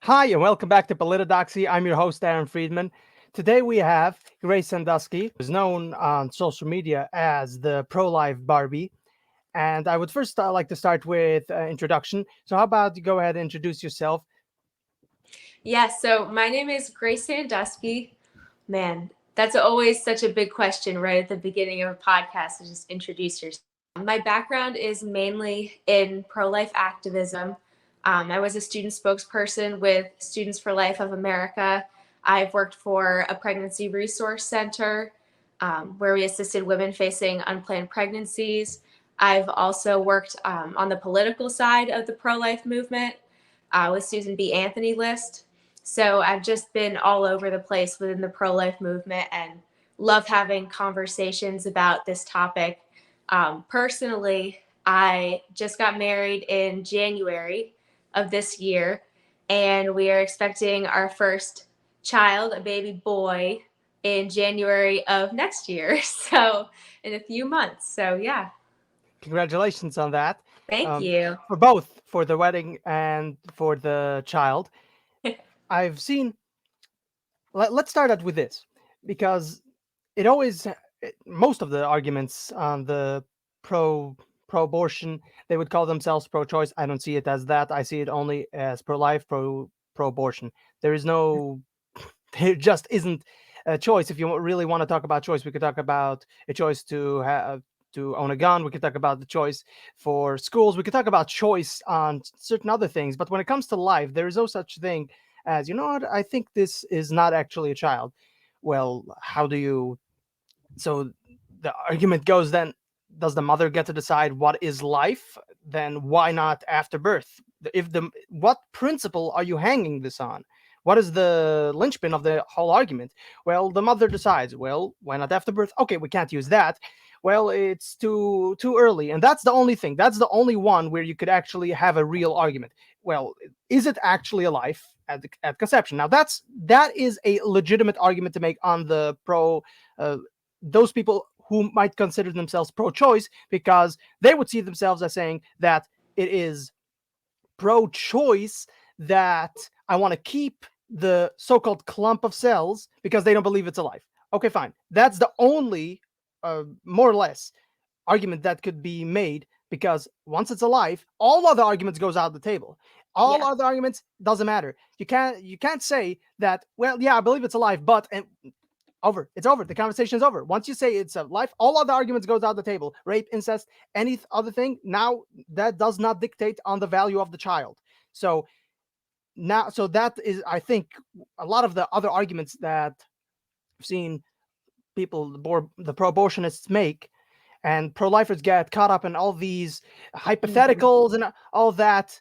Hi, and welcome back to Politidoxy. I'm your host, Aaron Friedman. Today we have Grace Sandusky, who's known on social media as the pro-life Barbie. And I would first like to start with introduction. So how about you go ahead and introduce yourself? So my name is Grace Sandusky. Man, that's always such a big question right at the beginning of a podcast to just introduce yourself. My background is mainly in pro life activism. I was a student spokesperson with Students for Life of America. I've worked for a pregnancy resource center where we assisted women facing unplanned pregnancies. I've also worked on the political side of the pro life movement with Susan B. Anthony list. So I've just been all over the place within the pro life movement and love having conversations about this topic. Personally, I just got married in January of this year, and we are expecting our first child, a baby boy, in January of next year. So, in a few months. So, yeah, Congratulations on that. thank you. For both, for the wedding and for the child. I've seen, let's start out with this, because most of the arguments on the pro pro-abortion, they would call themselves pro-choice. I don't see it as that. I see it only as pro-life, pro-abortion. There is no, there just isn't a choice. If you really want to talk about choice, we could talk about a choice to own a gun. We could talk about the choice for schools. We could talk about choice on certain other things. But when it comes to life, there is no such thing as, you know what, I think this is not actually a child. Well, how do you, so the argument goes then, does the mother get to decide what is life? Then why not after birth? If the What principle are you hanging this on? What is the linchpin of the whole argument? Well, the mother decides. Well, why not after birth? Okay, we can't use that. Well, it's too early, and that's the only thing. That's the only one where you could actually have a real argument. Well, is it actually a life at conception? Now, that is a legitimate argument to make on the pro. Those people who might consider themselves pro-choice, because they would see themselves as saying that it is pro-choice that I want to keep the so-called clump of cells because they don't believe it's alive. Okay, fine. That's the only, more or less, argument that could be made, because once it's alive, all other arguments goes out the table. All Yeah. other arguments doesn't matter. You can't say that. Well, yeah, I believe it's alive, but and over. It's over. The conversation is over. Once you say it's a life, all other arguments goes out the table. Rape, incest, any other thing. Now that does not dictate on the value of the child. So so that is, I think, a lot of the other arguments that I've seen people, the pro-abortionists make, and pro-lifers get caught up in all these Mhm. hypotheticals and all that.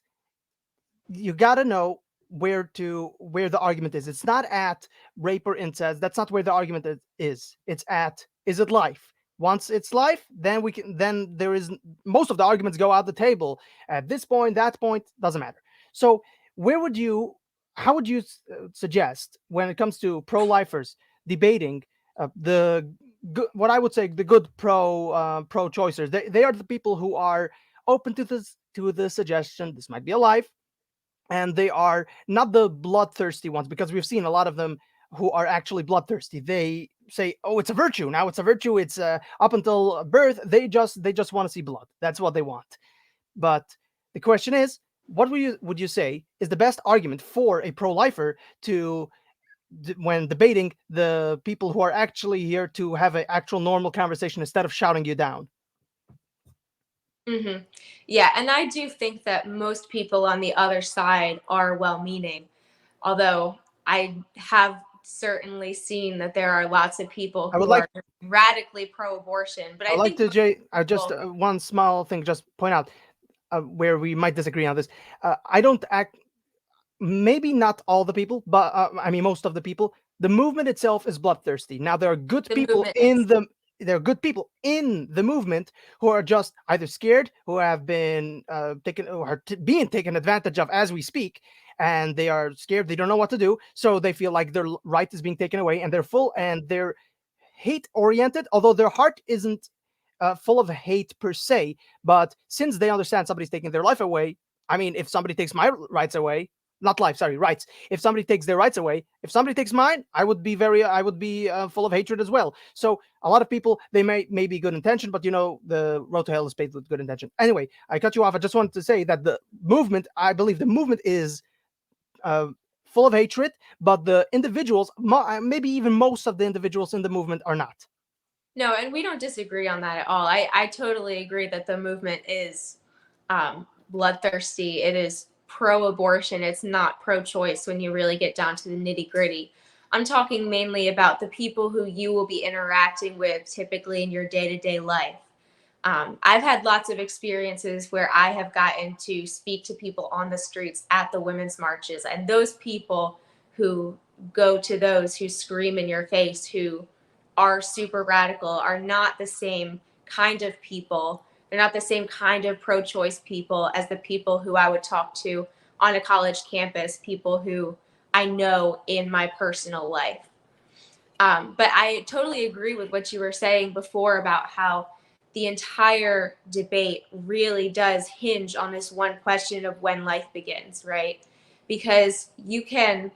You got to know where the argument is. It's not at rape or incest. That's not where the argument is. It's at, is it life? Once it's life, then we can, then there is, most of the arguments go out the table. At this point, that point, doesn't matter. So where would you how would you suggest, when it comes to pro-lifers debating, the what I would say the good pro-choicers? They are the people who are open to the suggestion this might be a life, and they are not the bloodthirsty ones, because we've seen a lot of them who are actually bloodthirsty. They say, oh, it's a virtue. Now it's a virtue. It's up until birth, they just want to see blood. That's what they want. But the question is, what would you say is the best argument for a pro-lifer to, when debating the people who are actually here to have an actual normal conversation instead of shouting you down? hmm Yeah, and I do think that most people on the other side are well meaning, although I have certainly seen that there are lots of people I would who like are radically pro abortion. But I I would like think to, most Jay, I just, people, one small thing, just point out where we might disagree on this. I don't act, maybe not all the people, but I mean most of the people. The movement itself is bloodthirsty. Now the movement is. there are good people in the movement who are just either scared, who have been taken, or are being taken advantage of as we speak, and they are scared. They don't know what to do, so they feel like their right is being taken away, and they're hate oriented, although their heart isn't full of hate per se. But since they understand somebody's taking their life away, I mean, if somebody takes my rights away, not life, sorry, rights. If somebody takes their rights away, if somebody takes mine, I would be full of hatred as well. So a lot of people, they may be good intention, but the road to hell is paved with good intention. Anyway, I cut you off. I just wanted to say that the movement, I believe the movement is uh, full of hatred, but the individuals, maybe even most of the individuals in the movement, are not. No, and we don't disagree on that at all. I totally agree that the movement is bloodthirsty. It is pro-abortion. It's not pro-choice when you really get down to the nitty-gritty. I'm talking mainly about the people who you will be interacting with typically in your day-to-day life. I've had lots of experiences where I have gotten to speak to people on the streets at the women's marches, and those people who go to those who scream in your face, who are super radical, are not the same kind of people. They're not the same kind of pro-choice people as the people who I would talk to on a college campus, people who I know in my personal life. But I totally agree with what you were saying before about how the entire debate really does hinge on this one question of when life begins, right? Because you can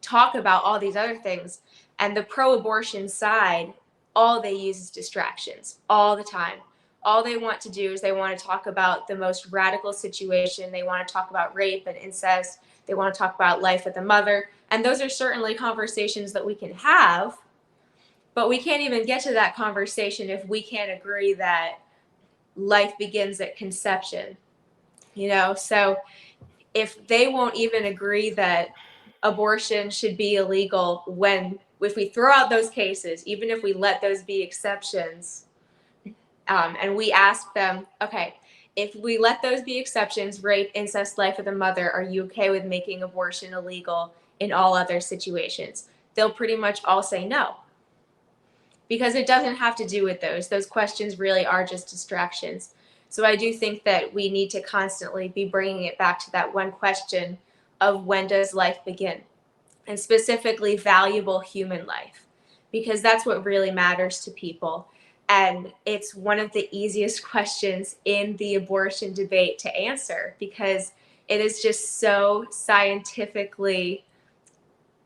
talk about all these other things, and the pro-abortion side, all they use is distractions all the time. All they want to do is they want to talk about the most radical situation. They want to talk about rape and incest. They want to talk about life with the mother. And those are certainly conversations that we can have, but we can't even get to that conversation if we can't agree that life begins at conception, So if they won't even agree that abortion should be illegal, if we throw out those cases, even if we let those be exceptions, and we ask them, okay, if we let those be exceptions, rape, incest, life of the mother, are you okay with making abortion illegal in all other situations? They'll pretty much all say no, because it doesn't have to do with those. Those questions really are just distractions. So I do think that we need to constantly be bringing it back to that one question of when does life begin, and specifically valuable human life, because that's what really matters to people. And it's one of the easiest questions in the abortion debate to answer, because it is just so scientifically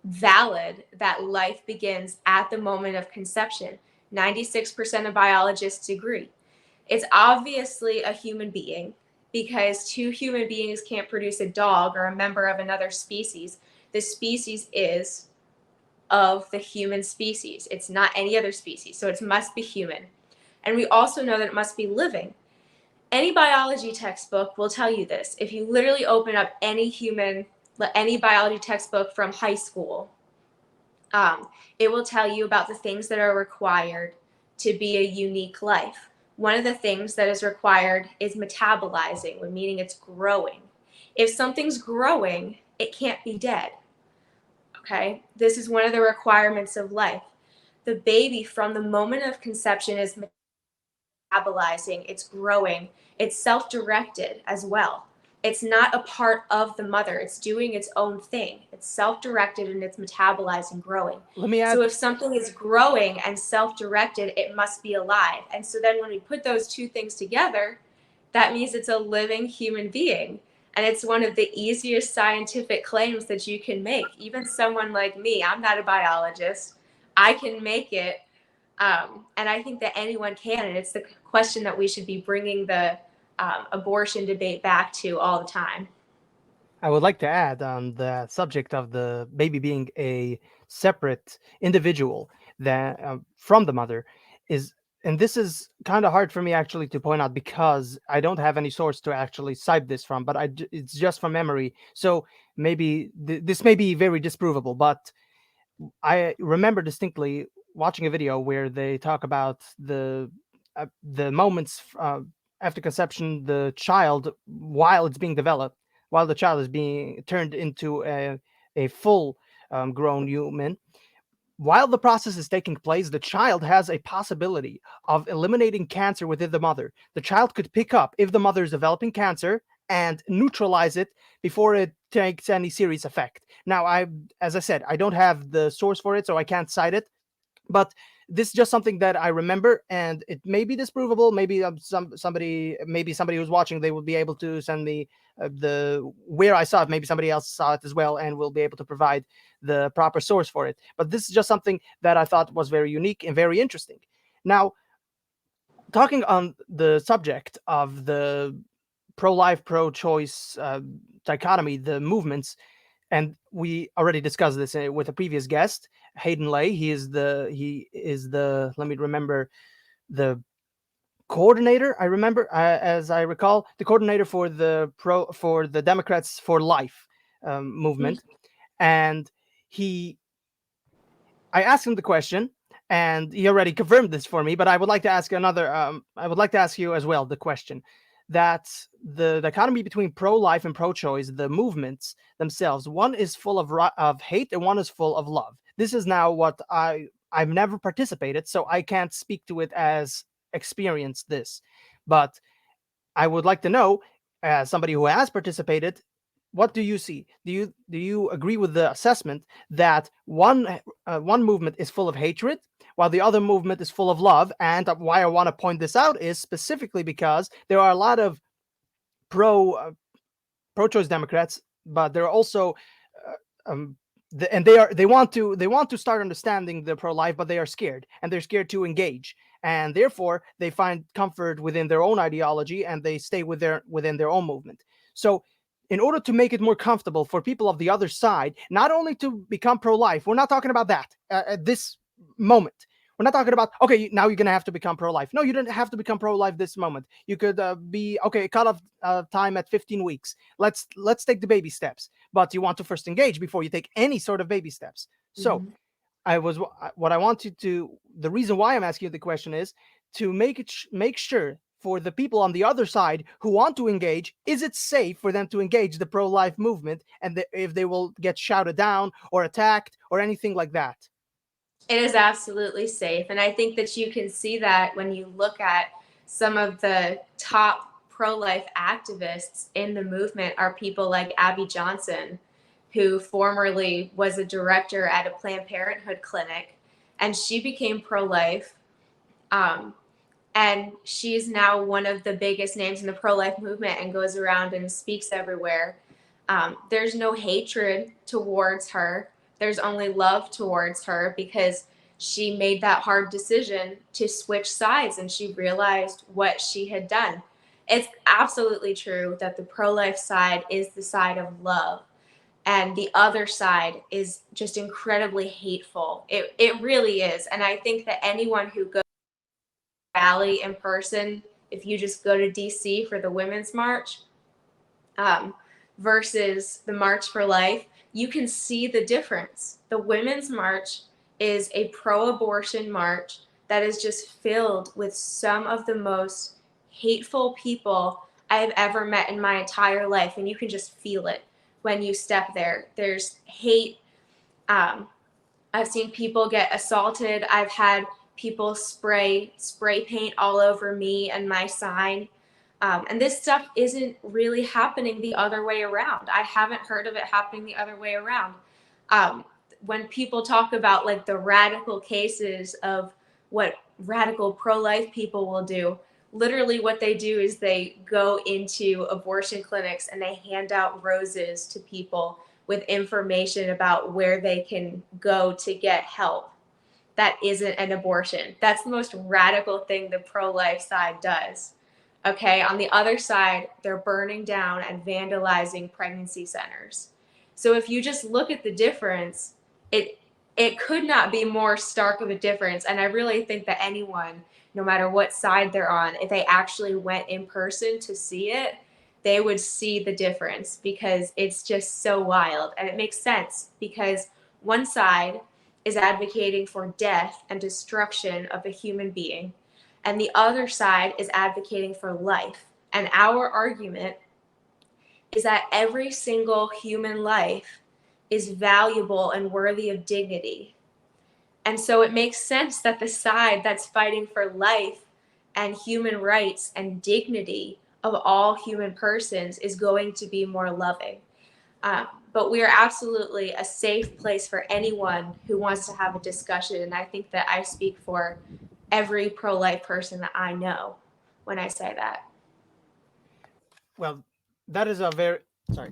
valid that life begins at the moment of conception. 96% of biologists agree. It's obviously a human being, because two human beings can't produce a dog or a member of another species. The species is of the human species. It's not any other species, so it must be human. And we also know that it must be living. Any biology textbook will tell you this. If you literally open up any biology textbook from high school, it will tell you about the things that are required to be a unique life. One of the things that is required is metabolizing, meaning it's growing. If something's growing, it can't be dead. Okay? This is one of the requirements of life. The baby, from the moment of conception, is metabolizing, it's growing, it's self-directed as well. It's not a part of the mother. It's doing its own thing. It's self-directed and it's metabolizing, growing. Let me So add. if something is growing and self-directed, it must be alive. And so then when we put those two things together, that means it's a living human being. And it's one of the easiest scientific claims that you can make. Even someone like me, I'm not a biologist, I can make it. And I think that anyone can. And it's the question that we should be bringing the abortion debate back to all the time. I would like to add on the subject of the baby being a separate individual that from the mother is, and this is kind of hard for me actually to point out because I don't have any source to actually cite this from, but it's just from memory. So maybe this may be very disprovable, but I remember distinctly watching a video where they talk about the moments after conception, the child while it's being developed, while the child is being turned into a full grown human. While the process is taking place, the child has a possibility of eliminating cancer within the mother. The child could pick up if the mother is developing cancer and neutralize it before it takes any serious effect. Now, as I said, I don't have the source for it, so I can't cite it. But this is just something that I remember, and it may be disprovable. Maybe somebody who's watching, they will be able to send me the where I saw it. Maybe somebody else saw it as well, and will be able to provide the proper source for it. But this is just something that I thought was very unique and very interesting. Now, talking on the subject of the pro-life, pro-choice dichotomy, the movements, and we already discussed this with a previous guest, Hayden Lay. He is the let me remember, the coordinator. I remember, as I recall, the coordinator for the Democrats for Life movement, and he I asked him the question, and he already confirmed this for me. But I would like to ask another. I would like to ask you as well the question that the dichotomy between pro-life and pro-choice, the movements themselves, one is full of hate and one is full of love. This is now what I've never participated, so I can't speak to it as experienced this, but I would like to know, as somebody who has participated, what do you see? Do you agree with the assessment that one movement is full of hatred, while the other movement is full of love? And why I want to point this out is specifically because there are a lot of pro pro-choice Democrats, but there are also and they want to start understanding the pro-life, but they are scared, and they're scared to engage, and therefore they find comfort within their own ideology, and they stay within their own movement. So in order to make it more comfortable for people of the other side, not only to become pro-life, we're not talking about that at this moment. We're not talking about, okay, now you're going to have to become pro-life. No, you don't have to become pro-life this moment. You could be, okay, cut off time at 15 weeks. Let's take the baby steps. But you want to first engage before you take any sort of baby steps. So Mhm. what I want you to, the reason why I'm asking you the question is to make sure for the people on the other side who want to engage, is it safe for them to engage the pro-life movement, and if they will get shouted down or attacked or anything like that? It is absolutely safe. And I think that you can see that when you look at some of the top pro life activists in the movement are people like Abby Johnson, who formerly was a director at a Planned Parenthood clinic, and she became pro life. Um, and she's now one of the biggest names in the pro life movement and goes around and speaks everywhere. There's no hatred towards her, there's only love towards her because she made that hard decision to switch sides and she realized what she had done. It's absolutely true that the pro life side is the side of love. And the other side is just incredibly hateful. It really is. And I think that anyone who goes rally in person, if you just go to DC for the Women's March um, versus the March for Life, you can see the difference. The Women's March is a pro abortion march that is just filled with some of the most hateful people I have ever met in my entire life. And you can just feel it when you step there. There's hate. Um, I've seen people get assaulted. I've had people spray paint all over me and my sign. And this stuff isn't really happening the other way around. I haven't heard of it happening the other way around. Um, when people talk about like the radical cases of what radical pro-life people will do, literally what they do is they go into abortion clinics and they hand out roses to people with information about where they can go to get help. That isn't an abortion. That's the most radical thing the pro-life side does. Okay, on the other side, they're burning down and vandalizing pregnancy centers. So if you just look at the difference, it it could not be more stark of a difference. And I really think that anyone, no matter what side they're on, if they actually went in person to see it, they would see the difference because it's just so wild. And it makes sense because one side is advocating for death and destruction of a human being, and the other side is advocating for life. And our argument is that every single human life is valuable and worthy of dignity. And so it makes sense that the side that's fighting for life and human rights and dignity of all human persons is going to be more loving. but we are absolutely a safe place for anyone who wants to have a discussion. And I think that I speak for every pro-life person that I know when I say that. Well, that is a very sorry.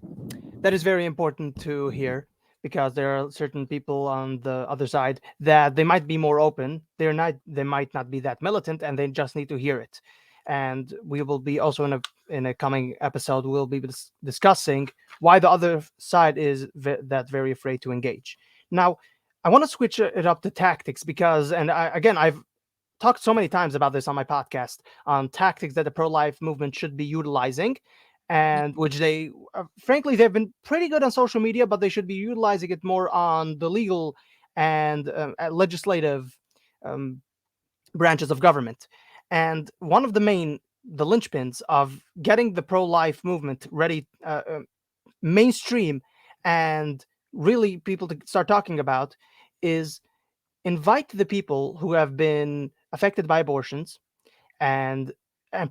That is very important to hear because there are certain people on the other side that they might be more open. They might not be that militant, and they just need to hear it. And we will be also in a coming episode. We'll be discussing why the other side is that very afraid to engage. Now, I want to switch it up to tactics because, and again, I've talked so many times about this on my podcast on tactics that the pro-life movement should be utilizing, and which they frankly they've been pretty good on social media, but they should be utilizing it more on the legal and legislative um, branches of government. And one of the linchpins of getting the pro-life movement ready, mainstream, and really people to start talking about is invite the people who have been affected by abortions, and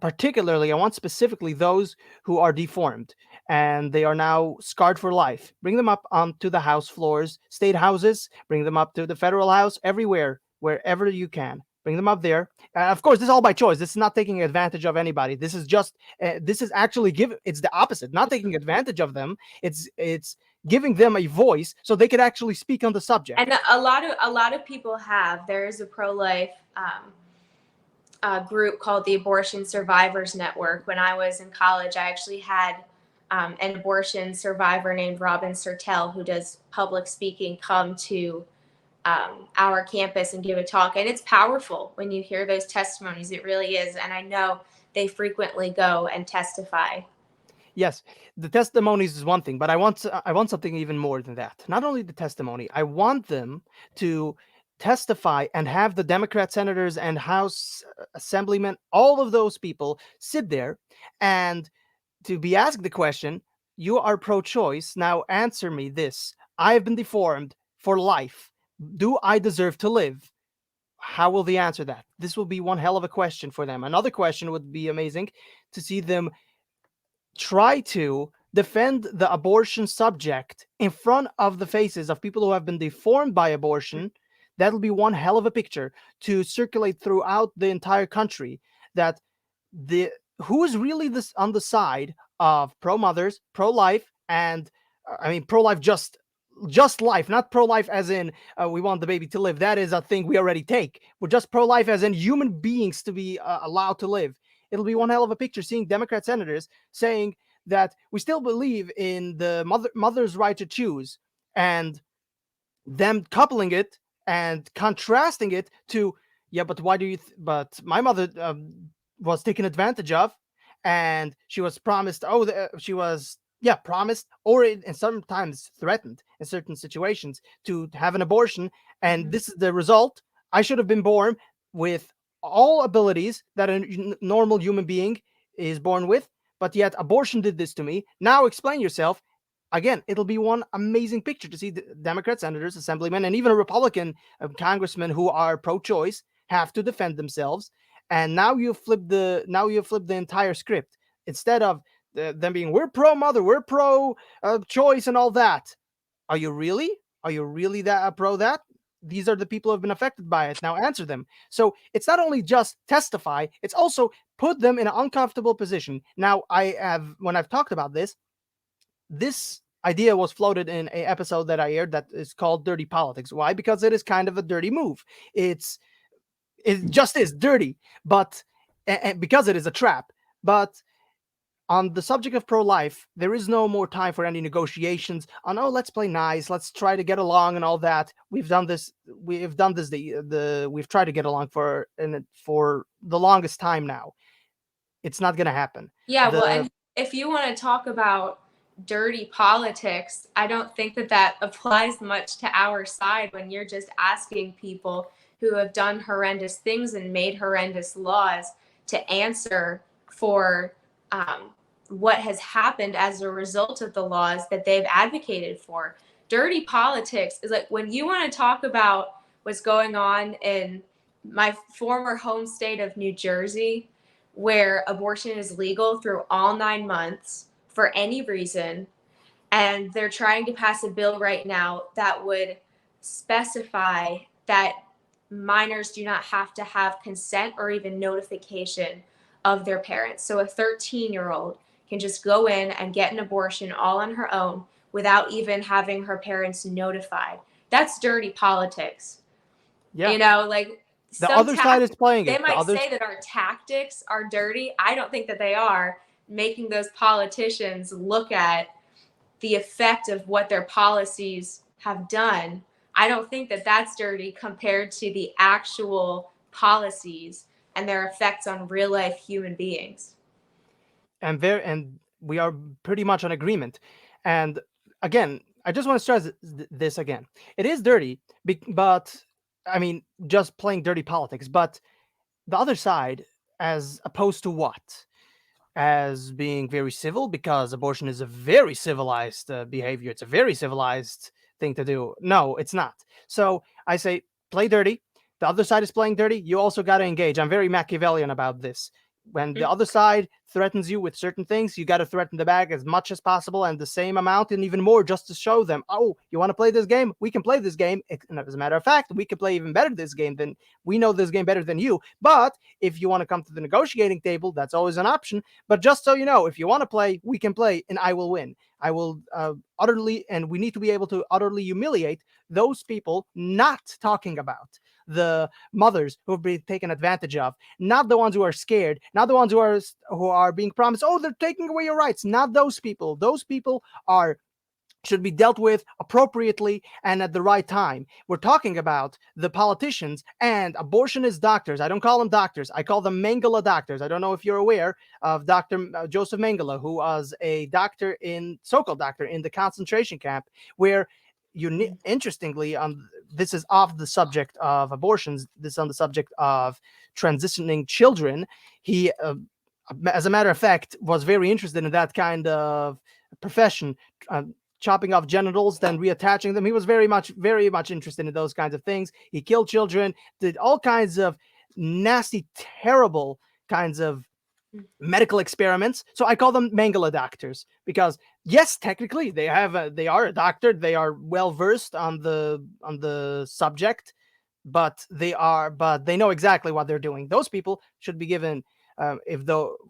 particularly I want specifically those who are deformed and they are now scarred for life. Bring them up onto the house floors, state houses, bring them up to the federal house, everywhere, wherever you can. Bring them up there. Of course, this is all by choice. This is not taking advantage of anybody. This is just this is actually it's the opposite. Not taking advantage of them. It's giving them a voice so they could actually speak on the subject. And a lot of people have. There is a pro-life group called the Abortion Survivors Network. When I was in college, I actually had an abortion survivor named Robin Sertel, who does public speaking, come to our campus and give a talk. And it's powerful when you hear those testimonies. It really is. And I know they frequently go and testify. Yes, the testimonies is one thing, but I want something even more than that. Not only the testimony, I want them to testify and have the Democrat senators and House assemblymen, all of those people sit there and to be asked the question, you are pro-choice, now answer me this. I have been deformed for life. Do I deserve to live? How will they answer that? This will be one hell of a question for them. Another question would be amazing to see them try to defend the abortion subject in front of the faces of people who have been deformed by abortion. That'll be one hell of a picture to circulate throughout the entire country, that the who is really this on the side of pro mothers, pro life, and I mean pro life, just life, not pro life as in we want the baby to live. That is a thing we already take. We're just pro life as in human beings to be allowed to live. It'll be one hell of a picture seeing Democrat senators saying that we still believe in the mother's right to choose, and them coupling it and contrasting it to, yeah, but why do you but my mother was taken advantage of, and she was promised, she was, yeah, promised, or and sometimes threatened in certain situations to have an abortion, and this is the result. I should have been born with all abilities that a normal human being is born with, but yet abortion did this to me. Now explain yourself. Again, it'll be one amazing picture to see the Democrat senators, assemblymen, and even a Republican congressman who are pro-choice have to defend themselves. And now you flip the entire script. Instead of them being, we're pro-mother, we're pro-choice, and all that. Are you really? Are you really that pro that? These are the people who have been affected by it. Now answer them. So it's not only just testify, it's also put them in an uncomfortable position. Now, when I've talked about this idea was floated in a episode that I aired that is called Dirty Politics. Why? Because it is kind of a dirty move. It just is dirty, but and because it is a trap. But on the subject of pro-life, there is no more time for any negotiations on, oh, let's play nice, let's try to get along and all that. We've done this we've tried to get along for the longest time now. It's not going to happen. Yeah, well, and if you want to talk about dirty politics, I don't think that applies much to our side when you're just asking people who have done horrendous things and made horrendous laws to answer for what has happened as a result of the laws that they've advocated for. Dirty politics is like when you want to talk about what's going on in my former home state of New Jersey, where abortion is legal through all 9 months for any reason. And they're trying to pass a bill right now that would specify that minors do not have to have consent or even notification of their parents. So a 13-year-old can just go in and get an abortion all on her own without even having her parents notified. That's dirty politics. Yeah. Like The some other side is playing they it. The might others, say that our tactics are dirty. I don't think that they are. Making those politicians look at the effect of what their policies have done, I don't think that that's dirty compared to the actual policies and their effects on real life human beings. and we are pretty much on agreement. And again, I just want to stress this again. It is dirty, but I mean, just playing dirty politics. But the other side, as opposed to what? As being very civil, because abortion is a very civilized behavior. It's a very civilized thing to do. No, it's not. So I say play dirty. The other side is playing dirty. You also got to engage. I'm very Machiavellian about this. When the other side threatens you with certain things, you got to threaten the back as much as possible and the same amount and even more, just to show them, oh, you want to play this game? We can play this game. And as a matter of fact, we can play even better this game than we know this game better than you. But if you want to come to the negotiating table, that's always an option. But just so you know, if you want to play, we can play and I will win. I will utterly, and we need to be able to utterly humiliate those people not talking about the mothers who have been taken advantage of, not the ones who are scared, not the ones who are being promised, oh, they're taking away your rights. Not those people. Those people are should be dealt with appropriately and at the right time. We're talking about the politicians and abortionist doctors. I don't call them doctors. I call them Mengele doctors. I don't know if you're aware of Dr. Joseph Mengele, who was a doctor so-called doctor in the concentration camp, where interestingly, this is off the subject of abortions. This is on the subject of transitioning children. He, as a matter of fact, was very interested in that kind of profession. Chopping off genitals, then reattaching them. He was very much interested in those kinds of things. He killed children, did all kinds of nasty, terrible kinds of medical experiments. So I call them Mengele doctors because yes, technically they are a doctor. They are well versed on the subject, but they know exactly what they're doing. Those people should be given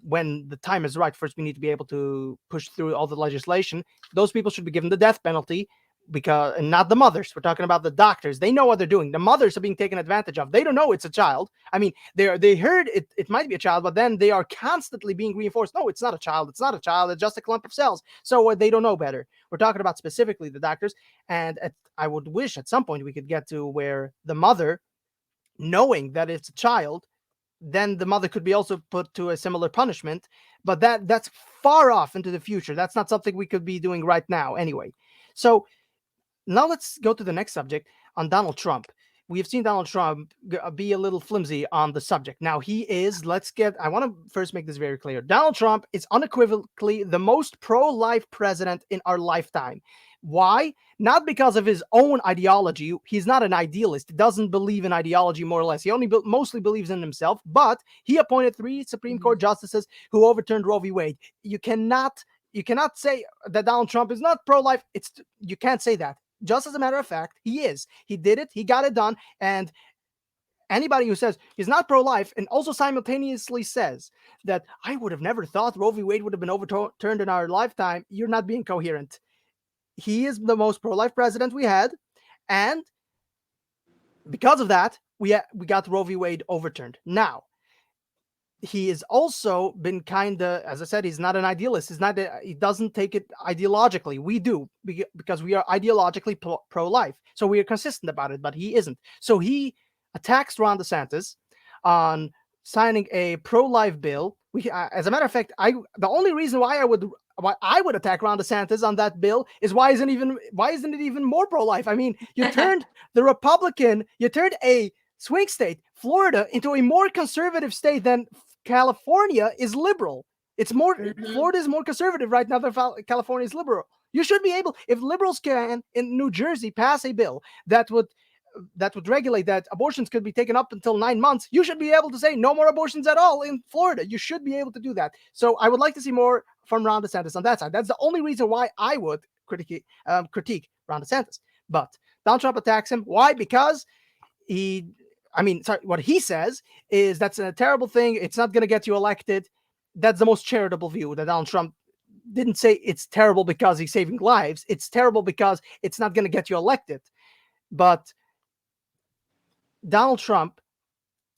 when the time is right. First, we need to be able to push through all the legislation. Those people should be given the death penalty, and not the mothers. We're talking about the doctors. They know what they're doing. The mothers are being taken advantage of. They don't know it's a child. I mean, they heard it might be a child, but then they are constantly being reinforced. No, it's not a child. It's not a child. It's just a clump of cells. So they don't know better. We're talking about specifically the doctors. And I would wish at some point we could get to where the mother, knowing that it's a child, then the mother could be also put to a similar punishment. But that's far off into the future. That's not something we could be doing right now anyway. So now let's go to the next subject on Donald Trump. We have seen Donald Trump be a little flimsy on the subject. Now I want to first make this very clear. Donald Trump is unequivocally the most pro-life president in our lifetime. Why? Not because of his own ideology. He's not an idealist. He doesn't believe in ideology, more or less. He only mostly believes in himself, but he appointed 3 Supreme Court justices who overturned Roe v. Wade. You cannot say that Donald Trump is not pro-life. You can't say that. Just as a matter of fact, he is. He did it. He got it done. And anybody who says he's not pro-life and also simultaneously says that I would have never thought Roe v. Wade would have been overturned in our lifetime, you're not being coherent. He is the most pro-life president we had. And because of that, we got Roe v. Wade overturned. Now, he has also been kind of, as I said, he's not an idealist. He doesn't take it ideologically. We do, because we are ideologically pro-life. So we are consistent about it, but he isn't. So he attacks Ron DeSantis on signing a pro-life bill. As a matter of fact, the only reason why I would attack Ron DeSantis on that bill is why isn't it even more pro-life? I mean, you turned a swing state, Florida, into a more conservative state than California is liberal. It's more Florida is more conservative right now than California is liberal. You should be able, if liberals can in New Jersey pass a bill that would that would regulate that abortions could be taken up until 9 months, you should be able to say no more abortions at all in Florida. You should be able to do that. So I would like to see more from Ron DeSantis on that side. That's the only reason why I would critique Ron DeSantis. But Donald Trump attacks him. Why? Because he, what he says is that's a terrible thing. It's not going to get you elected. That's the most charitable view, that Donald Trump didn't say it's terrible because he's saving lives. It's terrible because it's not going to get you elected. But Donald Trump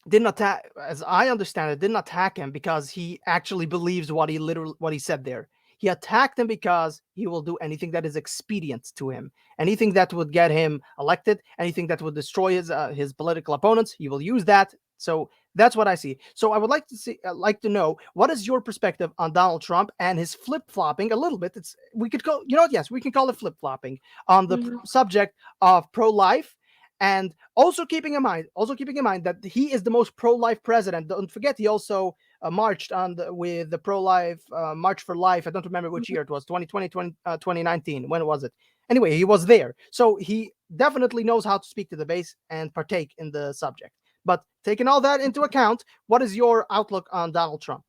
didn't attack, as I understand it, didn't attack him because he actually believes what he said there. He attacked him because he will do anything that is expedient to him, anything that would get him elected, anything that would destroy his political opponents. He will use that. So that's what I see. So I would like to know, what is your perspective on Donald Trump and his flip flopping a little bit? We could call, yes, we can call it flip flopping on the subject of pro life. And also keeping in mind that he is the most pro-life president. Don't forget, he also marched with the pro-life March for Life. I don't remember which year it was, 2020, 2019. When was it? Anyway, he was there. So he definitely knows how to speak to the base and partake in the subject. But taking all that into account, what is your outlook on Donald Trump?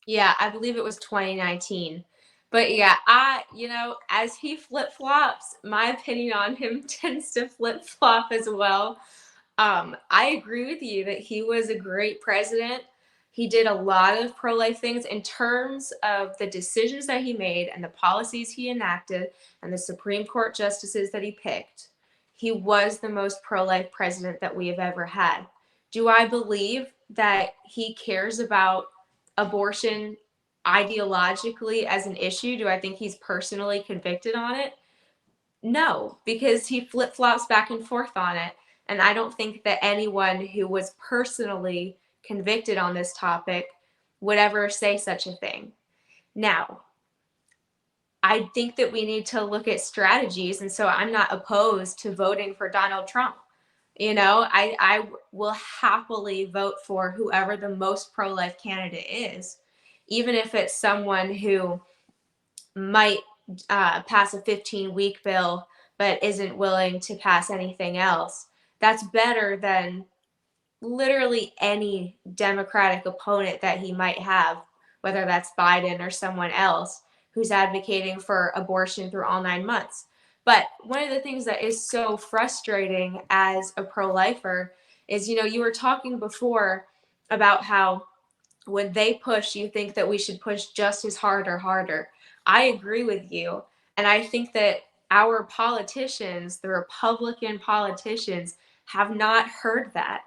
Yeah, I believe it was 2019. But yeah, as he flip flops, my opinion on him tends to flip flop as well. I agree with you that he was a great president. He did a lot of pro life things in terms of the decisions that he made and the policies he enacted and the Supreme Court justices that he picked. He was the most pro life president that we have ever had. Do I believe that he cares about abortion ideologically as an issue? Do I think he's personally convicted on it? No, because he flip flops back and forth on it. And I don't think that anyone who was personally convicted on this topic would ever say such a thing. Now, I think that we need to look at strategies. And so I'm not opposed to voting for Donald Trump. I will happily vote for whoever the most pro-life candidate is, even if it's someone who might pass a 15-week bill but isn't willing to pass anything else. That's better than literally any Democratic opponent that he might have, whether that's Biden or someone else who's advocating for abortion through all 9 months. But one of the things that is so frustrating as a pro-lifer is, you were talking before about how when they push, you think that we should push just as hard or harder. I agree with you. And I think that our politicians, the Republican politicians, have not heard that,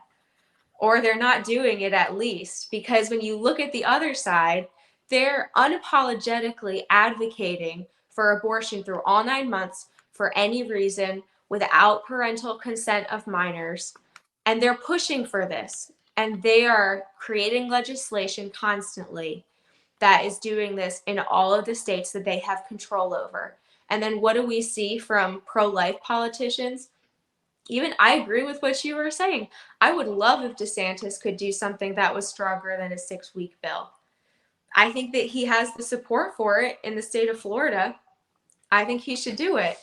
or they're not doing it at least, because when you look at the other side, they're unapologetically advocating for abortion through all 9 months for any reason without parental consent of minors. And they're pushing for this. And they are creating legislation constantly that is doing this in all of the states that they have control over. And then what do we see from pro-life politicians? Even I agree with what you were saying. I would love if DeSantis could do something that was stronger than a 6-week bill. I think that he has the support for it in the state of Florida. I think he should do it.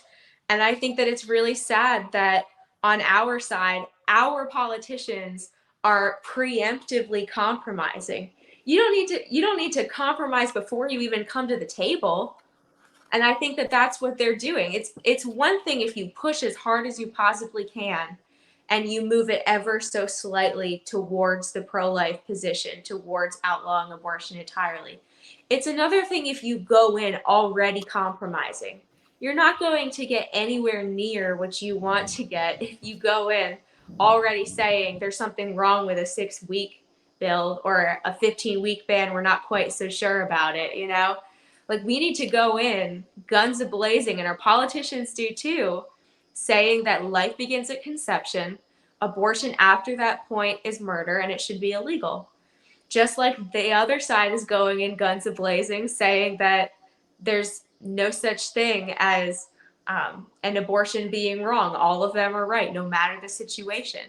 And I think that it's really sad that on our side, our politicians are preemptively compromising. You don't need to compromise before you even come to the table. And I think that that's what they're doing. It's one thing if you push as hard as you possibly can and you move it ever so slightly towards the pro-life position, towards outlawing abortion entirely. It's another thing if you go in already compromising. You're not going to get anywhere near what you want to get if you go in already saying there's something wrong with a 6-week bill or a 15-week ban. We're not quite so sure about it. Like, we need to go in guns a-blazing, and our politicians do too, saying that life begins at conception, abortion after that point is murder, and it should be illegal. Just like the other side is going in guns a-blazing, saying that there's no such thing as an abortion being wrong. All of them are right, no matter the situation.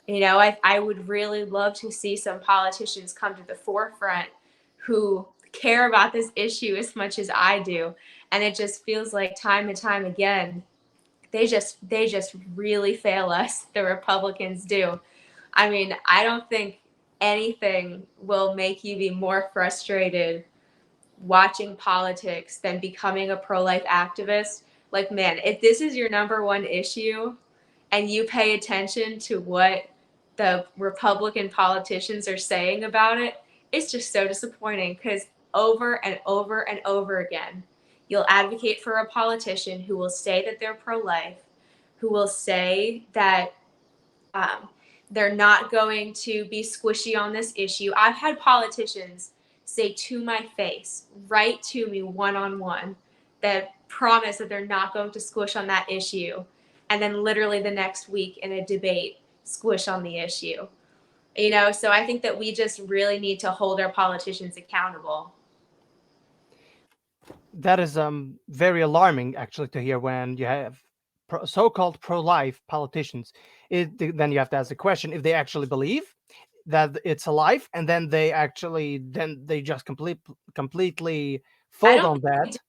I would really love to see some politicians come to the forefront who care about this issue as much as I do. And it just feels like time and time again, they just really fail us. The Republicans do. I mean, I don't think anything will make you be more frustrated watching politics than becoming a pro-life activist. Like, man, if this is your number one issue and you pay attention to what the Republican politicians are saying about it, it's just so disappointing because over and over and over again, you'll advocate for a politician who will say that they're pro-life, who will say that um, they're not going to be squishy on this issue. I've had politicians say to my face, right to me one on one, that promise that they're not going to squish on that issue. And then literally the next week in a debate, squish on the issue. So I think that we just really need to hold our politicians accountable. That is very alarming, actually, to hear when you have so-called pro-life politicians. Then you have to ask the question if they actually believe that it's alive, and then they just completely I fold don't on think they do. that.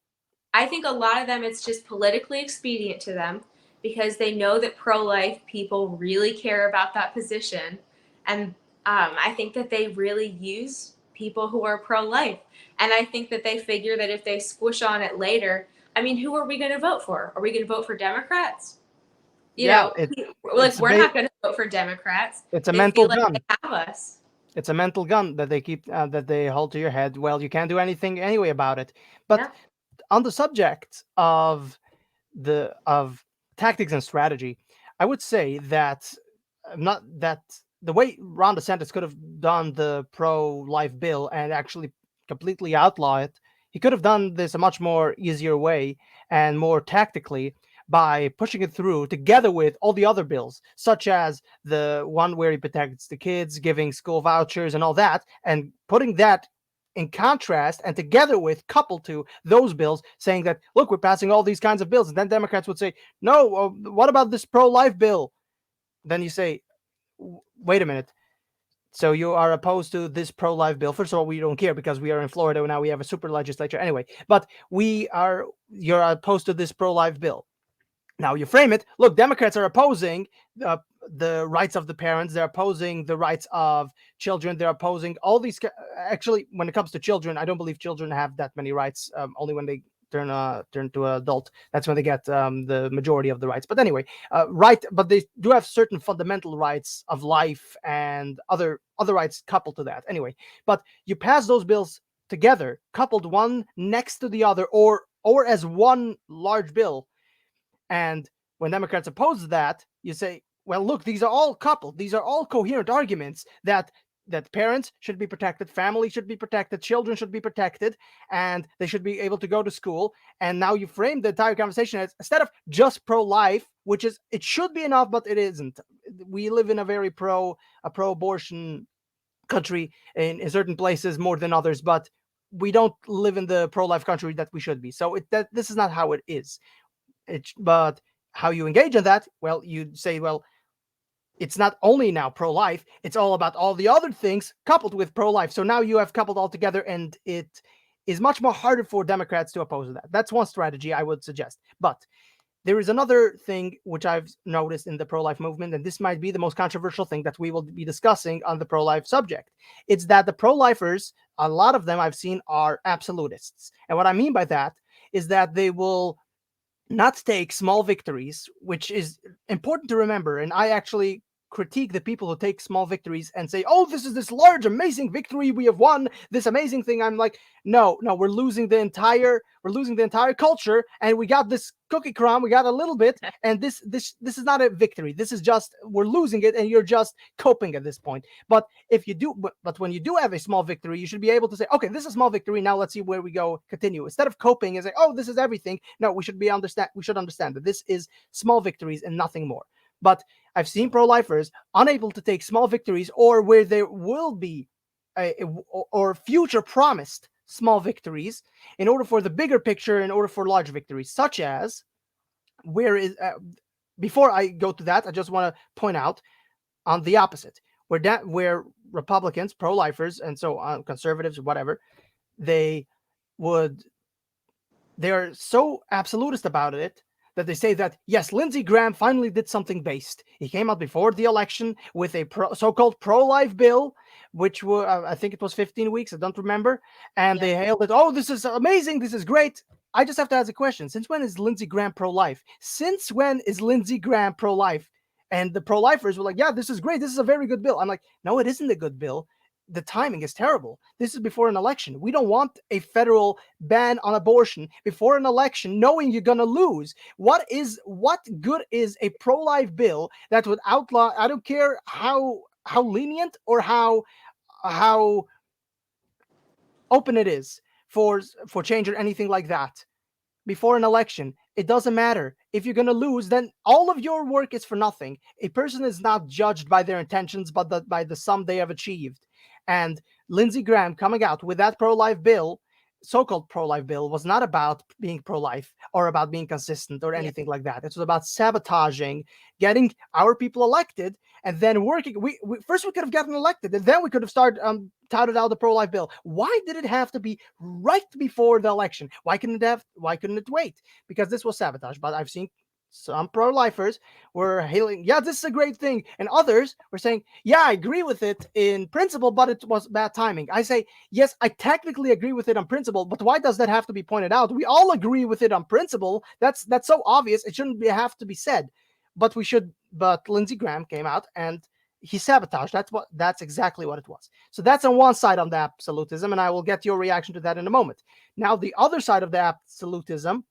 I think a lot of them, it's just politically expedient to them because they know that pro-life people really care about that position, and I think that they really use people who are pro-life, and I think that they figure that if they squish on it later, I mean, who are we going to vote for? Are we going to vote for Democrats? You Yeah, know, like it's we're not going to vote for Democrats. it's a They mental feel like they gun. have us. It's a mental gun that they hold to your head. Well, you can't do anything anyway about it. But Yeah. on the subject of tactics and strategy, I would say that not that the way Ron DeSantis could have done the pro-life bill and actually completely outlaw it, he could have done this a much more easier way and more tactically by pushing it through together with all the other bills, such as the one where he protects the kids, giving school vouchers and all that, and putting that in contrast and together with coupled to those bills saying that, look, we're passing all these kinds of bills. And then Democrats would say, no, what about this pro-life bill? Then you say, wait a minute. So you are opposed to this pro-life bill. First of all, we don't care because we are in Florida now. We have a super legislature anyway. But you're opposed to this pro-life bill. Now you frame it. Look, Democrats are opposing the rights of the parents. They're opposing the rights of children. They're opposing all these. Actually, when it comes to children, I don't believe children have that many rights. Only when they turn to an adult, that's when they get the majority of the rights. But anyway, right. But they do have certain fundamental rights of life and other rights coupled to that. Anyway, but you pass those bills together, coupled one next to the other, or as one large bill. And when Democrats oppose that, you say, well, look, these are all coupled. These are all coherent arguments that parents should be protected, families should be protected, children should be protected, and they should be able to go to school. And now you frame the entire conversation as, instead of just pro-life, which is, it should be enough, but it isn't. We live in a very pro-abortion country in certain places more than others, but we don't live in the pro-life country that we should be. So this is not how it is. But how you engage in that, well, you say, well, it's not only now pro-life, it's all about all the other things coupled with pro-life. So now you have coupled all together, and it is much more harder for Democrats to oppose that. That's one strategy I would suggest. But there is another thing which I've noticed in the pro-life movement, and this might be the most controversial thing that we will be discussing on the pro-life subject. It's that the pro-lifers, a lot of them I've seen, are absolutists. And what I mean by that is that they will not take small victories, which is important to remember. And I actually critique the people who take small victories and say, oh, this is this large, amazing victory. We have won this amazing thing. I'm like, no, we're losing the entire culture. And we got this cookie crumb. We got a little bit. And this is not a victory. This is just, we're losing it. And you're just coping at this point. But when you do have a small victory, you should be able to say, okay, this is a small victory. Now let's see where we go, continue. Instead of coping and say, oh, this is everything. No, we should understand that this is small victories and nothing more. But I've seen pro-lifers unable to take small victories, or where there will be or future promised small victories, in order for the bigger picture, in order for large victories, such as before I go to that, I just want to point out on the opposite, where Republicans, pro-lifers, and so on, conservatives, whatever, they are so absolutist about it that they say that, yes, Lindsey Graham finally did something based. He came out before the election with a so-called pro-life bill, which were, I think it was 15 weeks, I don't remember, and Yeah. they hailed it, oh, this is amazing, this is great. I just have to ask a question. Since when is Lindsey Graham pro-life? Since when is Lindsey Graham pro-life? And the pro-lifers were like, yeah, this is great. This is a very good bill. I'm like, no, it isn't a good bill. The timing is terrible. This is before an election. We don't want a federal ban on abortion before an election, knowing you're gonna lose. What good is a pro-life bill that would outlaw? I don't care how lenient or how open it is for change or anything like that before an election. It doesn't matter. If you're going to lose, then all of your work is for nothing. A person is not judged by their intentions, but by the sum they have achieved. And Lindsey Graham coming out with that pro-life bill, so-called pro-life bill, was not about being pro-life or about being consistent or Yeah. anything like that. It was about sabotaging, getting our people elected, and then working. We first we could have gotten elected, and then we could have started touted out the pro-life bill. Why did it have to be right before the election? Why couldn't it wait? Because this was sabotage. But I've seen some pro-lifers were hailing, yeah, this is a great thing, and others were saying, yeah, I agree with it in principle, but it was bad timing. I say, yes, I technically agree with it on principle, but why does that have to be pointed out? We all agree with it on principle. That's so obvious. It shouldn't have to be said. But we should. But Lindsey Graham came out and he sabotaged. That's exactly what it was. So that's on one side on the absolutism, and I will get your reaction to that in a moment. Now, the other side of the absolutism,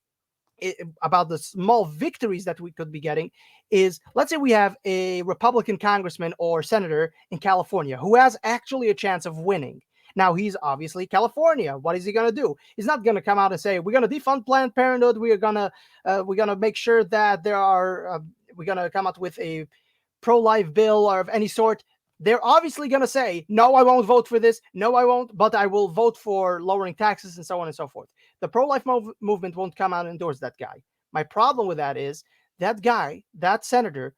about the small victories that we could be getting, is, let's say we have a Republican congressman or senator in California who has actually a chance of winning. Now, he's obviously California. What is he going to do? He's not going to come out and say, we're going to defund Planned Parenthood. We're going to make sure that we're going to come out with a pro-life bill or of any sort. They're obviously going to say, no, I won't vote for this. No, I won't, but I will vote for lowering taxes and so on and so forth. The pro-life movement won't come out and endorse that guy. My problem with that is that guy, that senator,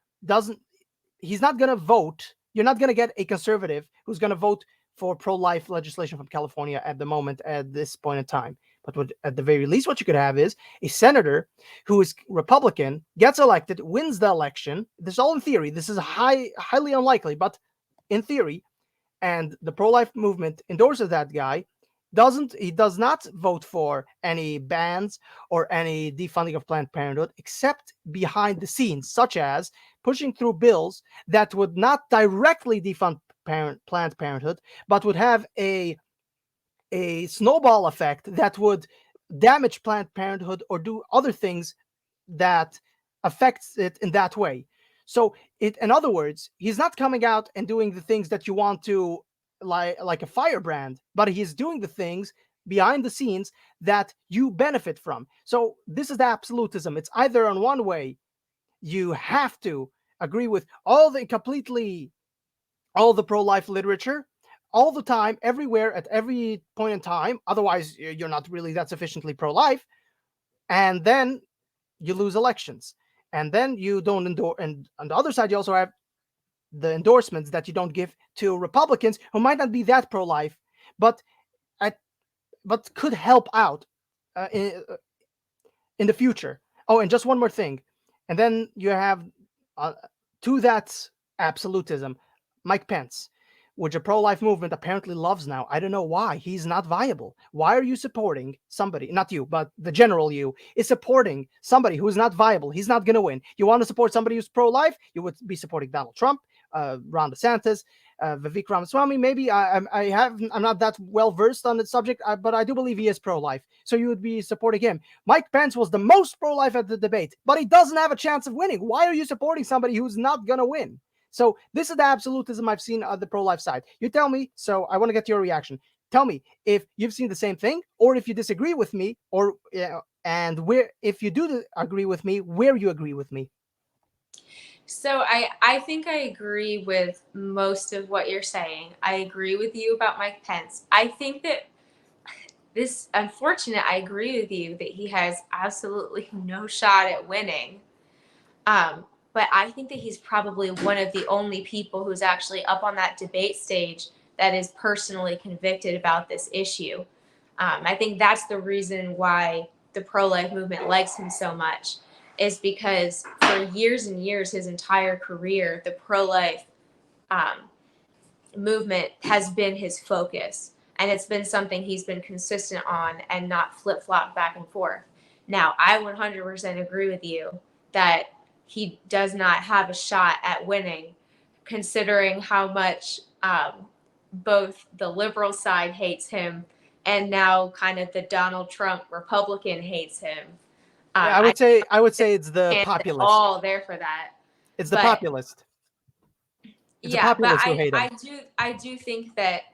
he's not going to vote. You're not going to get a conservative who's going to vote for pro-life legislation from California at the moment, at this point in time. But at the very least, what you could have is a senator who is Republican, gets elected, wins the election. This is all in theory. This is highly unlikely, but in theory, and the pro-life movement endorses that guy. He does not vote for any bans or any defunding of Planned Parenthood, except behind the scenes, such as pushing through bills that would not directly defund Planned Parenthood, but would have a snowball effect that would damage Planned Parenthood or do other things that affects it in that way. So, in other words, he's not coming out and doing the things that you want to, like a firebrand, but he's doing the things behind the scenes that you benefit from. So this is the absolutism. It's either on one way, you have to agree with all the pro-life literature all the time, everywhere, at every point in time. Otherwise, you're not really that sufficiently pro-life, and then you lose elections, and then you don't endorse. And on the other side, you also have the endorsements that you don't give to Republicans who might not be that pro-life, but could help out in the future. Oh, and just one more thing, and then you have to that absolutism, Mike Pence, which a pro-life movement apparently loves now. I don't know why. He's not viable. Why are you supporting somebody, not you, but the general you, is supporting somebody who is not viable? He's not going to win. You want to support somebody who's pro-life? You would be supporting Donald Trump, Ron DeSantis, Vivek Ramaswamy. Maybe I'm not that well versed on the subject, but I do believe he is pro-life. So you would be supporting him. Mike Pence was the most pro-life at the debate, but he doesn't have a chance of winning. Why are you supporting somebody who's not going to win? So this is the absolutism I've seen on the pro-life side. You tell me, so I want to get your reaction. Tell me if you've seen the same thing, or if you disagree with me, or and where, if you do agree with me, where you agree with me. So I think I agree with most of what you're saying. I agree with you about Mike Pence. I think that this, unfortunate, I agree with you that he has absolutely no shot at winning. But I think that he's probably one of the only people who's actually up on that debate stage that is personally convicted about this issue. I think that's the reason why the pro-life movement likes him so much. is because for years and years, his entire career, the pro-life um, movement has been his focus, and it's been something he's been consistent on and not flip-flop back and forth. Now, I 100% agree with you that he does not have a shot at winning, considering how much both the liberal side hates him and now kind of the Donald Trump Republican hates him. Yeah, I I would say it's the stand populist. all there for that. It's the But populist. It's the yeah, but populace who hate him. I do think that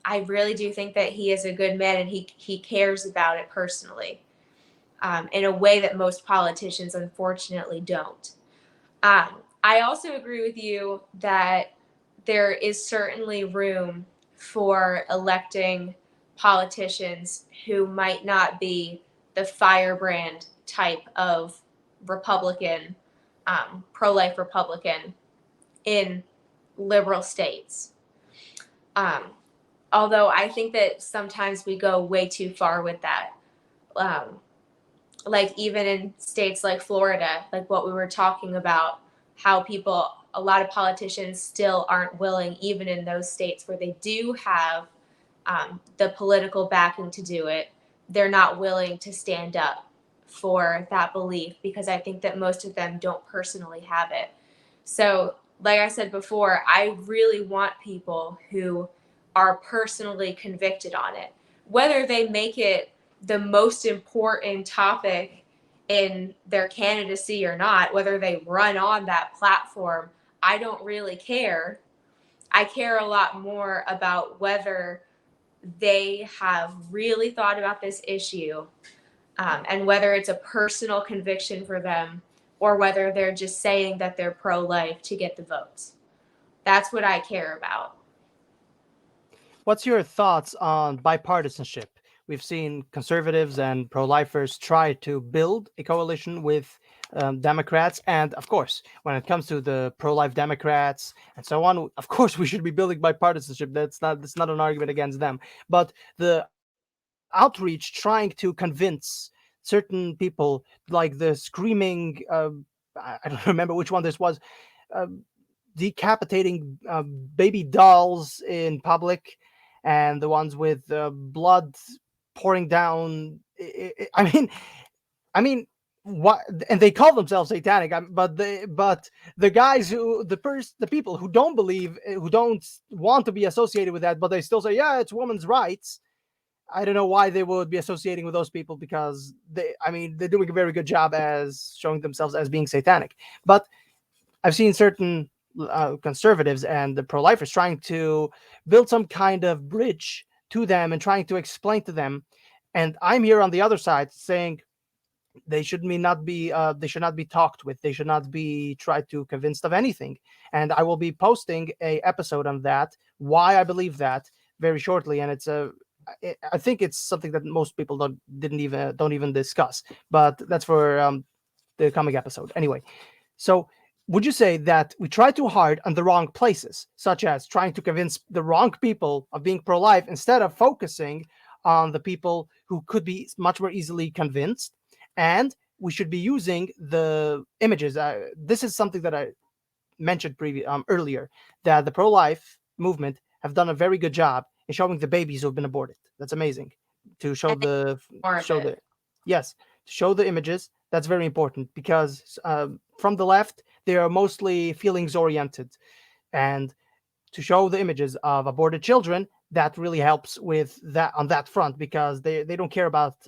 I really do think that he is a good man and he cares about it personally, in a way that most politicians unfortunately don't. I also agree with you that there is certainly room for electing politicians who might not be the firebrand type of Republican, pro life Republican in liberal states. Um, Although I think that sometimes we go way too far with that. Um, like even in states like Florida, like what we were talking about, how people, a lot of politicians still aren't willing, even in those states where they do have the political backing to do it, they're not willing to stand up for that belief because I think that most of them don't personally have it. So, like I said before, I really want people who are personally convicted on it, whether they make it the most important topic in their candidacy or not, whether they run on that platform. I don't really care. I care a lot more about whether they have really thought about this issue, and whether it's a personal conviction for them or whether they're just saying that they're pro life to get the votes. That's what I care about. What's your thoughts on bipartisanship? We've seen conservatives and pro-lifers try to build a coalition with Democrats, and of course, when it comes to the pro-life Democrats and so on, of course, we should be building bipartisanship. That's not an argument against them, but the outreach trying to convince certain people, like the screaming, I don't remember which one this was, uh, decapitating baby dolls in public, and the ones with blood pouring down. I mean, what? And they call themselves satanic, but the guys the people who don't believe, who don't want to be associated with that, but they still say, yeah, it's women's rights. I don't know why they would be associating with those people, because they're doing a very good job as showing themselves as being satanic. But I've seen certain conservatives and the pro-lifers trying to build some kind of bridge to them and trying to explain to them, and I'm here on the other side saying they should not be talked with, they should not be tried to convince of anything. And I will be posting a episode on that, why I believe that, very shortly. And I think it's something that most people don't even discuss, but that's for the coming episode anyway. So, would you say that we try too hard on the wrong places, such as trying to convince the wrong people of being pro life instead of focusing on the people who could be much more easily convinced? And we should be using the images. This is something that I mentioned earlier, that the pro life movement have done a very good job in showing the babies who have been aborted. That's amazing. To show And the more of show it. the Yes, to show the images. That's very important, because from the left they are mostly feelings oriented, and to show the images of aborted children, that really helps with that on that front, because they don't care about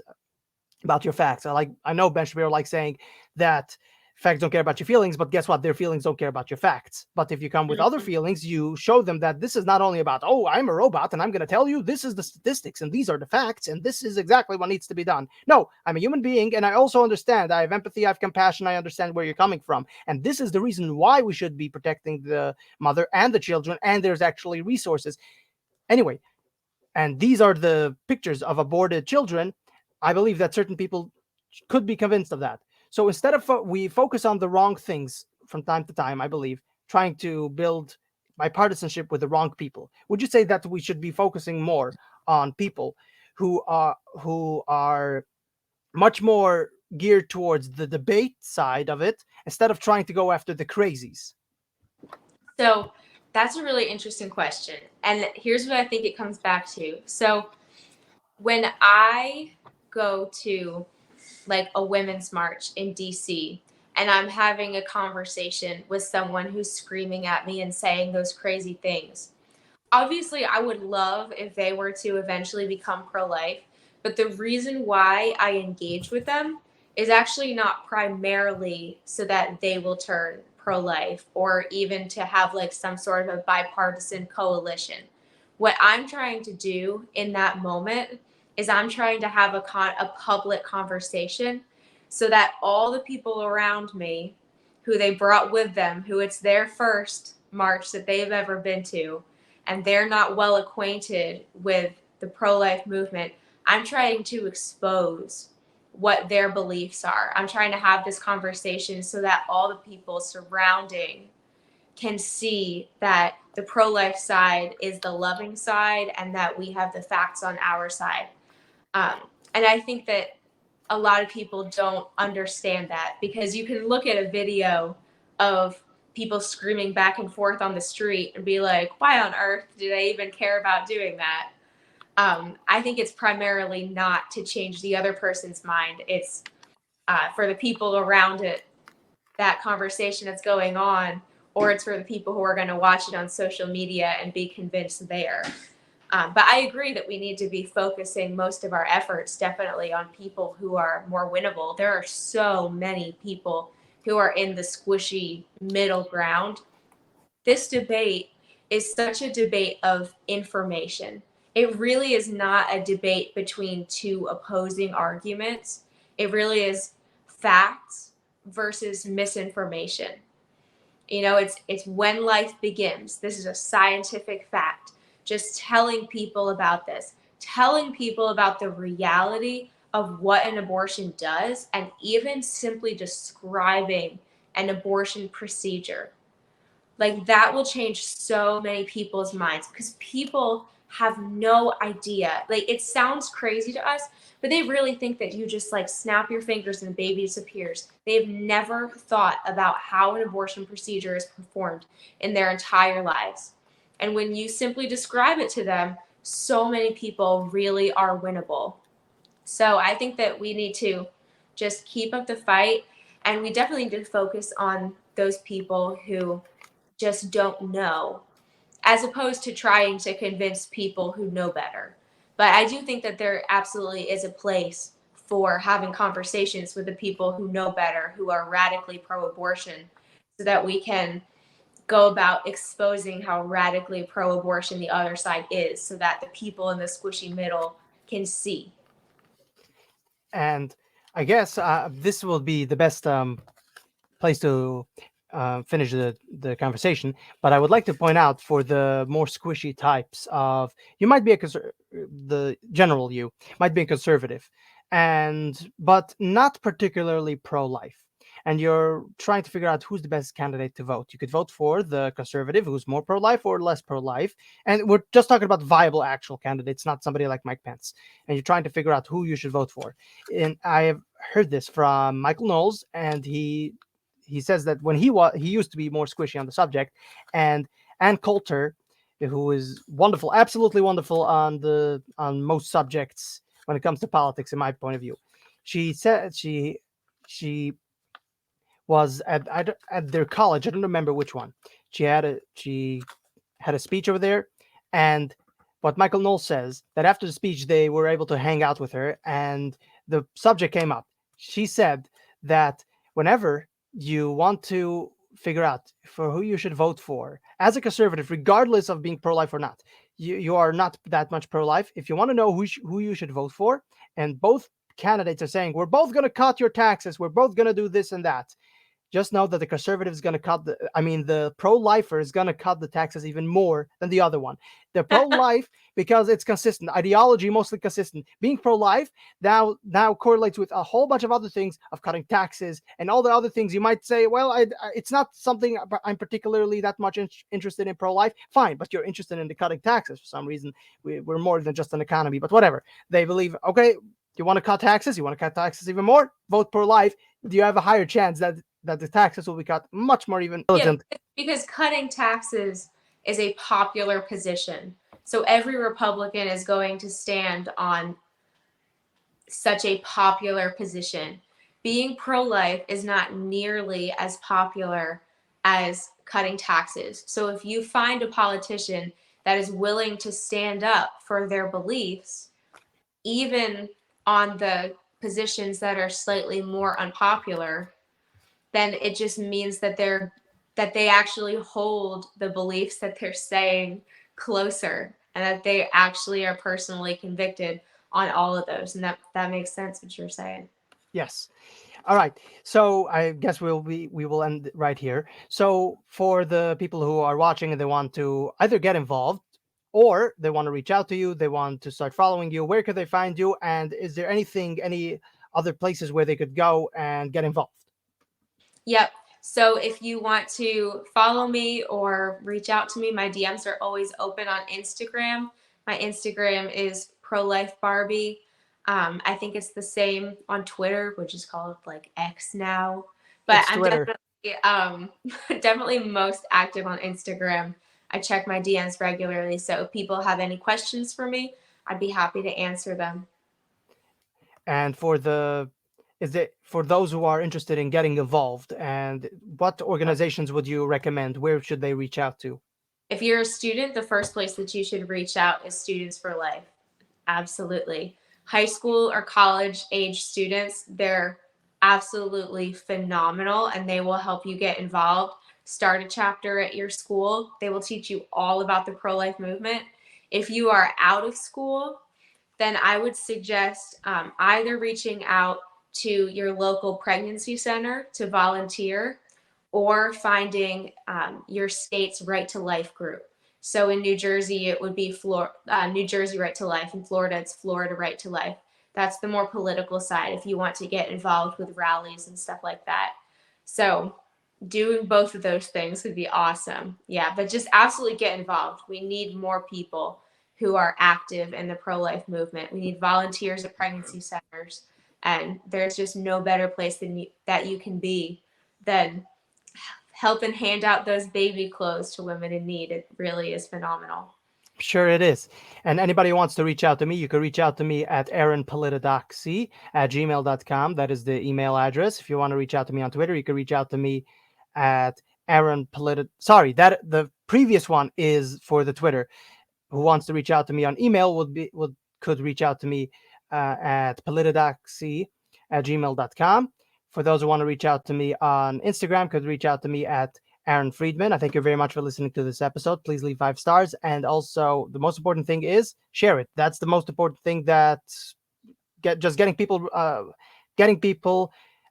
your facts. I know Ben Shapiro likes saying that facts don't care about your feelings, but guess what? Their feelings don't care about your facts. But if you come with other Mhm. feelings, you show them that this is not only about, oh, I'm a robot and I'm going to tell you this is the statistics and these are the facts and this is exactly what needs to be done. No, I'm a human being and I also understand. I have empathy, I have compassion, I understand where you're coming from. And this is the reason why we should be protecting the mother and the children, and there's actually resources. Anyway, and these are the pictures of aborted children. I believe that certain people could be convinced of that. So instead of we focus on the wrong things from time to time, I believe, trying to build bipartisanship with the wrong people. Would you say that we should be focusing more on people who are much more geared towards the debate side of it instead of trying to go after the crazies? So that's a really interesting question. And here's what I think it comes back to. So when I go to like a women's march in DC and I'm having a conversation with someone who's screaming at me and saying those crazy things, obviously I would love if they were to eventually become pro-life, but the reason why I engage with them is actually not primarily so that they will turn pro-life or even to have like some sort of a bipartisan coalition. What I'm trying to do in that moment is I'm trying to have a public conversation so that all the people around me who they brought with them, who it's their first march that they've ever been to, and they're not well acquainted with the pro life movement, I'm trying to expose what their beliefs are. I'm trying to have this conversation so that all the people surrounding can see that the pro life side is the loving side and that we have the facts on our side. Um, and I think that a lot of people don't understand that because you can look at a video of people screaming back and forth on the street and be like, why on earth do they even care about doing that? I think it's primarily not to change the other person's mind. It's for the people around it, that conversation that's going on, or it's for the people who are going to watch it on social media and be convinced there. But I agree that we need to be focusing most of our efforts definitely on people who are more winnable. There are so many people who are in the squishy middle ground. This debate is such a debate of information. It really is not a debate between two opposing arguments. It really is facts versus misinformation. You know, it's when life begins. This is a scientific fact. Just telling people about this, telling people about the reality of what an abortion does, and even simply describing an abortion procedure. Like that will change so many people's minds because people have no idea. Like it sounds crazy to us, but they really think that you just like snap your fingers and the baby disappears. They've never thought about how an abortion procedure is performed in their entire lives. And when you simply describe it to them, so many people really are winnable. So I think that we need to just keep up the fight, and we definitely need to focus on those people who just don't know, as opposed to trying to convince people who know better. But I do think that there absolutely is a place for having conversations with the people who know better, who are radically pro abortion, so that we can go about exposing how radically pro abortion the other side is, so that the people in the squishy middle can see. And I guess this will be the best place to finish the conversation. But I would like to point out for the more squishy types of you might be the general you might be a conservative, and but not particularly pro-life. And you're trying to figure out who's the best candidate to vote. You could vote for the conservative who's more pro-life or less pro-life. And we're just talking about viable actual candidates, not somebody like Mike Pence. And you're trying to figure out who you should vote for. And I have heard this from Michael Knowles, and he says that when he used to be more squishy on the subject, and Ann Coulter, who is wonderful, absolutely wonderful on most subjects when it comes to politics, in my point of view, she said she was at their college. I don't remember which one. She had a speech over there, and what Michael Knowles says that after the speech they were able to hang out with her, and the subject came up. She said that whenever you want to figure out for who you should vote for as a conservative, regardless of being pro-life or not, you are not that much pro-life. If you want to know who you should vote for, and both candidates are saying we're both going to cut your taxes, we're both going to do this and that, just know that the conservative is going to the pro-lifer is going to cut the taxes even more than the other one. The pro-life, because it's consistent, ideology mostly consistent. Being pro-life now correlates with a whole bunch of other things of cutting taxes and all the other things. You might say, well, it's not something I'm particularly that much interested in pro-life. Fine, but you're interested in the cutting taxes for some reason. We're more than just an economy, but whatever. They believe, okay, You want to cut taxes? You want to cut taxes even more? Vote pro-life. Do you have a higher chance that the taxes will be cut much more even Yeah, militant? because cutting taxes is a popular position. So every Republican is going to stand on such a popular position. Being pro life is not nearly as popular as cutting taxes. So if you find a politician that is willing to stand up for their beliefs, even on the positions that are slightly more unpopular, then it just means that they actually hold the beliefs that they're saying closer, and that they actually are personally convicted on all of those. And that makes sense what you're saying. Yes. All right. So I guess we will end right here. So for the people who are watching and they want to either get involved or they want to reach out to you, they want to start following you, where could they find you? And is there any other places where they could go and get involved? Yep. So if you want to follow me or reach out to me, my DMs are always open on Instagram. My Instagram is pro life Barbie. I think it's the same on Twitter, which is called like X now. But It's I'm Twitter. definitely definitely most active on Instagram. I check my DMs regularly, so if people have any questions for me, I'd be happy to answer them. And for the is it for those who are interested in getting involved, and what organizations would you recommend? Where should they reach out to? If you're a student, the first place that you should reach out is Students for Life. Absolutely. High school or college age students, they're absolutely phenomenal, and they will help you get involved. Start a chapter at your school. They will teach you all about the pro life movement. If you are out of school, then I would suggest either reaching out to your local pregnancy center to volunteer, or finding your state's Right to Life group. So in New Jersey, it would be New Jersey Right to Life. In Florida, it's Florida Right to Life. That's the more political side if you want to get involved with rallies and stuff like that. So doing both of those things would be awesome. Yeah, but just absolutely get involved. We need more people who are active in the pro-life movement. We need volunteers at pregnancy centers, and there's just no better place that you can be than helping hand out those baby clothes to women in need. It really is phenomenal. Sure it is. And anybody who wants to reach out to me, you can reach out to me at aaronpolitidoxy@gmail.com. That is the email address. If you want to reach out to me on Twitter, you can reach out to me at Sorry, that the previous one is for the Twitter. Who wants to reach out to me on email could reach out to me at politidoxy@gmail.com. For those who want to reach out to me on Instagram, could reach out to me at Aaron Friedman. I thank you very much for listening to this episode. Please leave 5 stars. And also, the most important thing is share it. That's the most important thing, that getting people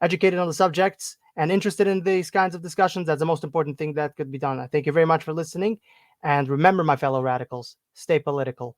educated on the subjects and interested in these kinds of discussions. That's the most important thing that could be done. I thank you very much for listening. And remember, my fellow radicals, stay political.